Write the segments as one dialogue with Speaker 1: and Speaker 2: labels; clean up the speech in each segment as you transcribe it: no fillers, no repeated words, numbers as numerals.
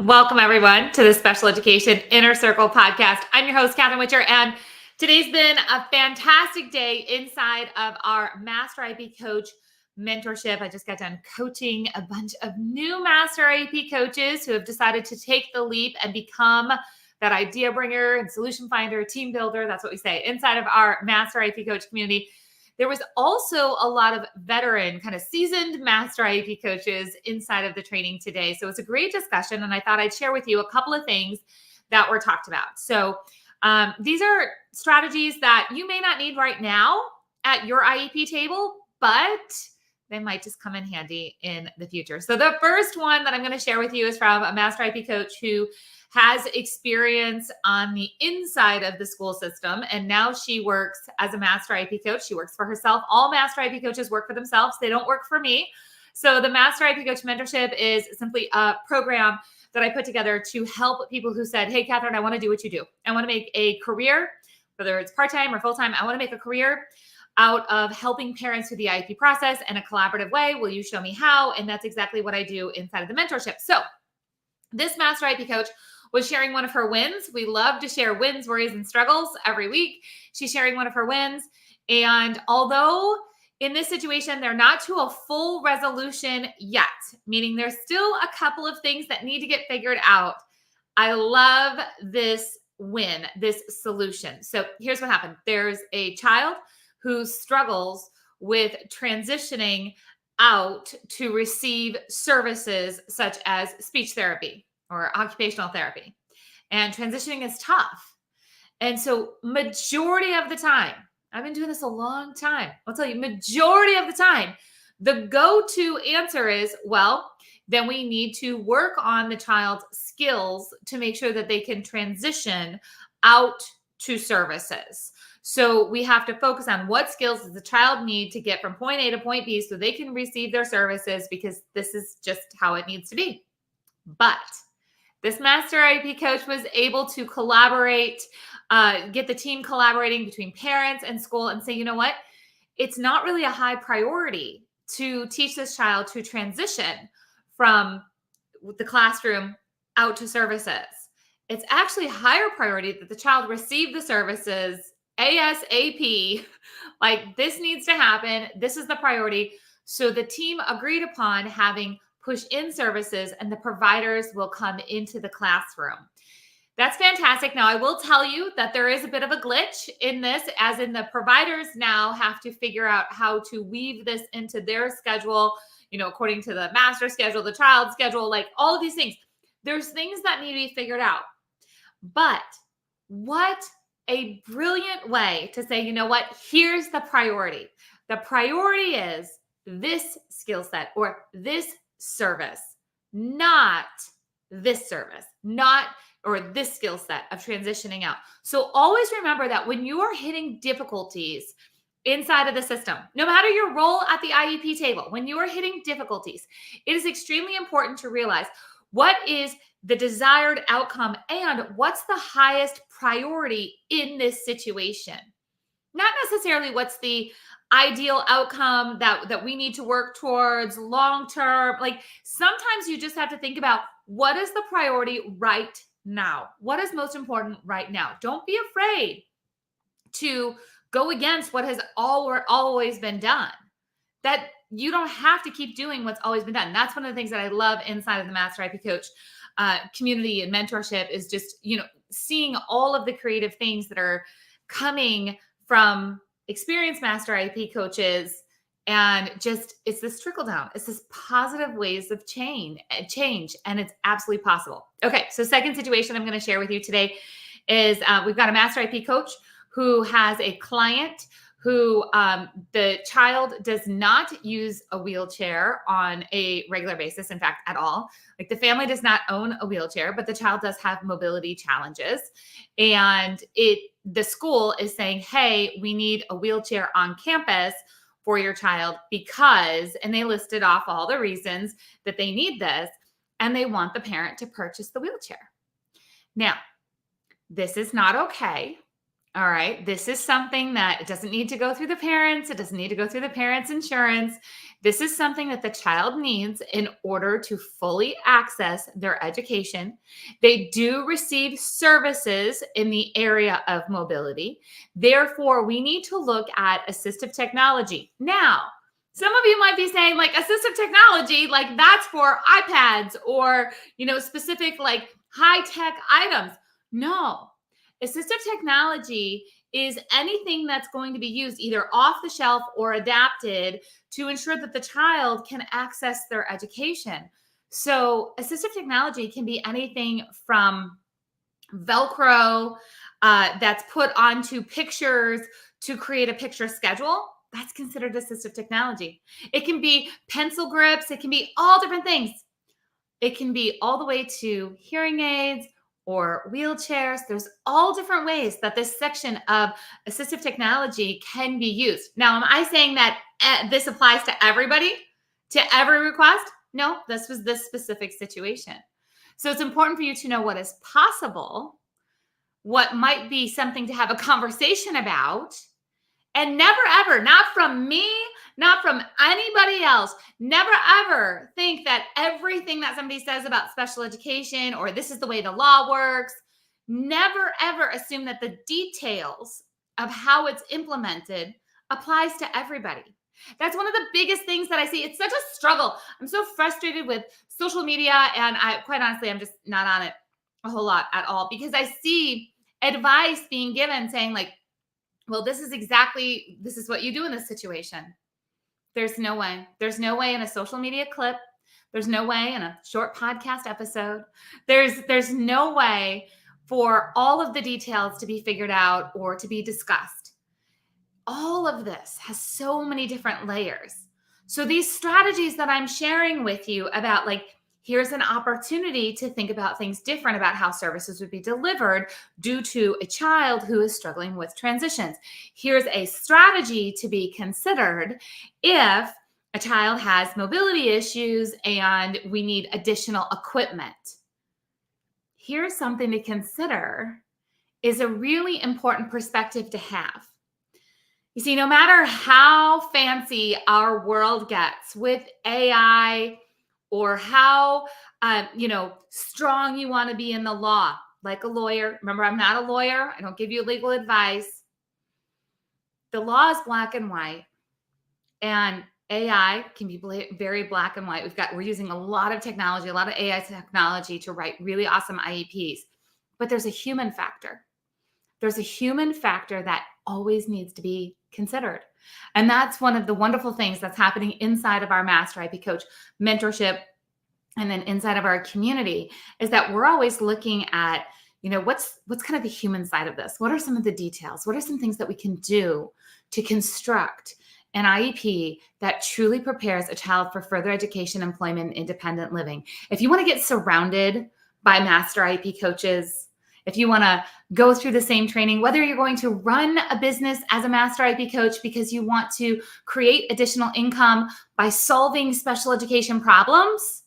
Speaker 1: Welcome, everyone, to the Special Education Inner Circle podcast. I'm your host, Catherine Witcher, and today's been a fantastic day inside of our Master IEP Coach mentorship. I just got done coaching a bunch of new Master IEP coaches who have decided to take the leap and become that idea bringer and solution finder, team builder. That's what we say inside of our Master IEP Coach community. There was also a lot of veteran, kind of seasoned Master IEP coaches inside of the training today. So it's a great discussion, and I thought I'd share with you a couple of things that were talked about. So these are strategies that you may not need right now at your IEP table, but they might just come in handy in the future. So the first one that I'm going to share with you is from a Master IEP coach who has experience on the inside of the school system. And now she works as a Master IEP coach. She works for herself. All Master IEP coaches work for themselves. They don't work for me. So the Master IEP Coach Mentorship is simply a program that I put together to help people who said, hey, Catherine, I want to do what you do. I want to make a career, whether it's part-time or full-time. I want to make a career out of helping parents through the IEP process in a collaborative way. Will you show me how? And that's exactly what I do inside of the mentorship. So this Master IEP coach was sharing one of her wins. We love to share wins, worries, and struggles every week. She's sharing one of her wins. And although in this situation, they're not to a full resolution yet, meaning there's still a couple of things that need to get figured out, I love this win, this solution. So here's what happened. There's a child who struggles with transitioning out to receive services such as speech therapy or occupational therapy. And transitioning is tough. And so majority of the time, I've been doing this a long time. I'll tell you, majority of the time, the go-to answer is, well, then we need to work on the child's skills to make sure that they can transition out to services. So we have to focus on what skills does the child need to get from point A to point B so they can receive their services, because this is just how it needs to be. But this Master IEP coach was able to collaborate, get the team collaborating between parents and school and say, you know what? It's not really a high priority to teach this child to transition from the classroom out to services. It's actually a higher priority that the child receive the services ASAP. Like, this needs to happen. This is the priority. So the team agreed upon having push in services, and the providers will come into the classroom. That's fantastic. Now, I will tell you that there is a bit of a glitch in this, as in the providers now have to figure out how to weave this into their schedule, according to the master schedule, the child schedule, like all of these things. There's things that need to be figured out. But what a brilliant way to say, you know what? Here's the priority. The priority is this skill set or this service, not this service, or this skill set of transitioning out. So always remember that when you are hitting difficulties inside of the system, no matter your role at the IEP table, when you are hitting difficulties, it is extremely important to realize what is the desired outcome and what's the highest priority in this situation. Not necessarily what's the ideal outcome that we need to work towards long term. Like, sometimes you just have to think about what is the priority right now? What is most important right now? Don't be afraid to go against what has always been done. That you don't have to keep doing what's always been done. That's one of the things that I love inside of the Master IEP Coach community and mentorship, is just, seeing all of the creative things that are coming from experienced Master IEP coaches, and just, it's this trickle down. It's this positive ways of change, and it's absolutely possible. Okay, so second situation I'm going to share with you today is we've got a Master IEP coach who has a client who the child does not use a wheelchair on a regular basis, in fact, at all. Like, the family does not own a wheelchair, but the child does have mobility challenges. And the school is saying, hey, we need a wheelchair on campus for your child because, and they listed off all the reasons that they need this, and they want the parent to purchase the wheelchair. Now, this is not okay. All right. This is something that it doesn't need to go through the parents. It doesn't need to go through the parents' insurance. This is something that the child needs in order to fully access their education. They do receive services in the area of mobility. Therefore, we need to look at assistive technology. Now, some of you might be saying, like, assistive technology, like that's for iPads or, specific like high tech items. No, assistive technology is anything that's going to be used either off the shelf or adapted to ensure that the child can access their education. So, assistive technology can be anything from Velcro that's put onto pictures to create a picture schedule. That's considered assistive technology. It can be pencil grips, it can be all different things. It can be all the way to hearing aids or wheelchairs. There's all different ways that this section of assistive technology can be used. Now, am I saying that this applies to everybody, to every request? No, this was this specific situation. So it's important for you to know what is possible, what might be something to have a conversation about, and never ever, not from me, not from anybody else, never ever think that everything that somebody says about special education or this is the way the law works, never ever assume that the details of how it's implemented applies to everybody. That's one of the biggest things that I see. It's such a struggle. I'm so frustrated with social media, and quite honestly, I'm just not on it a whole lot at all because I see advice being given saying like, well, this is what you do in this situation. There's no way. There's no way in a social media clip. There's no way in a short podcast episode. There's no way for all of the details to be figured out or to be discussed. All of this has so many different layers. So these strategies that I'm sharing with you about like, here's an opportunity to think about things different about how services would be delivered due to a child who is struggling with transitions. Here's a strategy to be considered if a child has mobility issues and we need additional equipment. Here's something to consider is a really important perspective to have. You see, no matter how fancy our world gets with AI, or how strong you want to be in the law, like a lawyer. Remember, I'm not a lawyer. I don't give you legal advice. The law is black and white, and AI can be very black and white. We're using a lot of technology, a lot of AI technology to write really awesome IEPs, but there's a human factor. There's a human factor that always needs to be considered. And that's one of the wonderful things that's happening inside of our Master IP Coach mentorship and then inside of our community is that we're always looking at, what's kind of the human side of this? What are some of the details? What are some things that we can do to construct an IEP that truly prepares a child for further education, employment, and independent living? If you want to get surrounded by Master IEP coaches, if you want to go through the same training, whether you're going to run a business as a Master IP coach because you want to create additional income by solving special education problems,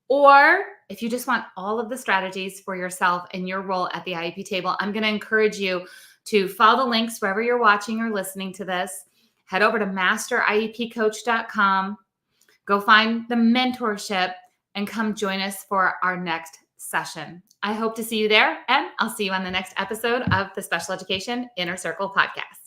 Speaker 1: or if you just want all of the strategies for yourself and your role at the IEP table, I'm going to encourage you to follow the links wherever you're watching or listening to this. Head over to masteriepcoach.com, go find the mentorship, and come join us for our next session. I hope to see you there, and I'll see you on the next episode of the Special Education Inner Circle podcast.